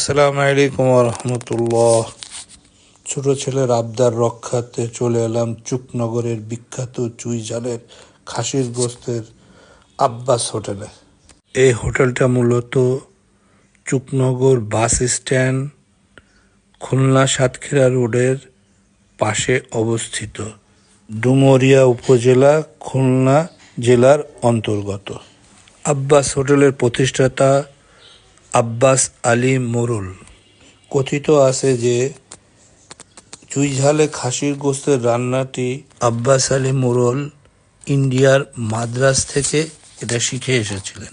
আসসালামু আলাইকুম রহমতুল্লাহ। ছোট ছেলের আবদার রক্ষার্থে চলে এলাম চুকনগরের বিখ্যাত চুইঝালের খাসির গোস্তের আব্বাস হোটেলে। এই হোটেলটা মূলত চুকনগর বাস স্ট্যান্ড, খুলনা সাতক্ষীরা রোডের পাশে অবস্থিত, ডুমুরিয়া উপজেলা, খুলনা জেলার অন্তর্গত। আব্বাস হোটেলের প্রতিষ্ঠাতা আব্বাস আলী মোরল। কথিত আছে যে চুইঝালে খাসির গোস্তের রান্নাটি আব্বাস আলী মোরল ইন্ডিয়ার মাদ্রাজ থেকে এটা শিখে এসেছিলেন।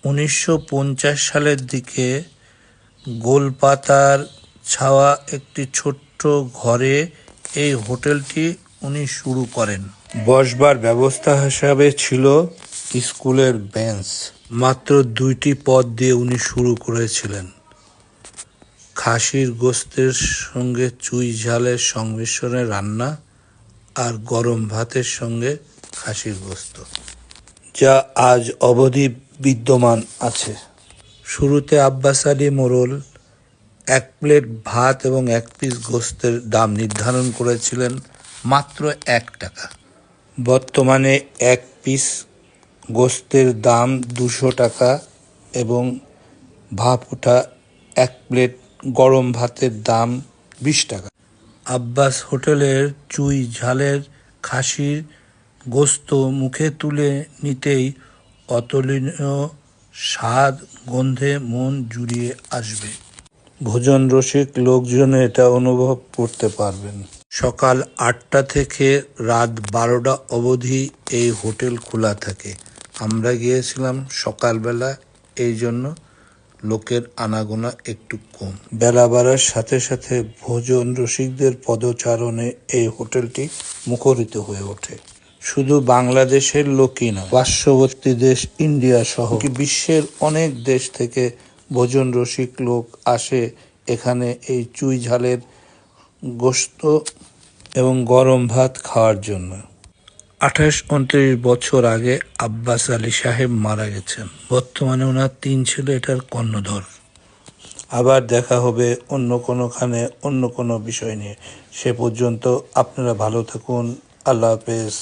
1950 সালের দিকে গোলপাতার ছাওয়া একটি ছোট্ট ঘরে এই হোটেলটি উনি শুরু করেন। বসবার ব্যবস্থা হিসাবে ছিল স্কুলের বেঞ্চ। মাত্র 2টি পদ দিয়ে উনি শুরু করেছিলেন: খাসির গোস্তের সঙ্গে চুইঝালের সংমিশ্রণে রান্না আর গরম ভাতের সঙ্গে খাসির গোস্ত, যা আজ অবধি বিদ্যমান আছে। শুরুতে আব্বাস আলী মোরল 1 প্লেট ভাত এবং 1 পিস গোস্তের দাম নির্ধারণ করেছিলেন মাত্র 1 টাকা। বর্তমানে 1 পিস গোস্তের দাম 200 টাকা এবং ভাপ ওঠা 1 প্লেট গরম ভাতের দাম 20 টাকা। আব্বাস হোটেলের চুইঝালের খাসির গোস্ত মুখে তুলে নিতেই অতুলনীয় স্বাদ, গন্ধে মন জুড়িয়ে আসবে। ভোজন রসিক লোকজন এটা অনুভব করতে পারবেন। সকাল 8টা থেকে রাত 12টা অবধি এই হোটেল খোলা থাকে। আমরা গিয়েছিলাম সকালবেলা, এই জন্য লোকের আনাগোনা একটু কম। বেলা বাড়ার সাথে সাথে ভোজন রসিকদের পদচারণে এই হোটেলটি মুখরিত হয়ে ওঠে। শুধু বাংলাদেশের লোকই নয়, পার্শ্ববর্তী দেশ ইন্ডিয়া সহ বিশ্বের অনেক দেশ থেকে ভোজন রসিক লোক আসে এখানে এই চুইঝালের গোস্ত এবং গরম ভাত খাওয়ার জন্য। 28-29 বছর আগে আব্বাস আলী সাহেব মারা গেছেন। বর্তমানে ওনার 3 ছেলে এটার কর্ণধর। আবার দেখা হবে অন্য কোনোখানে অন্য কোনো বিষয় নিয়ে। সে পর্যন্ত আপনারা ভালো থাকুন। আল্লাহ হাফেজ।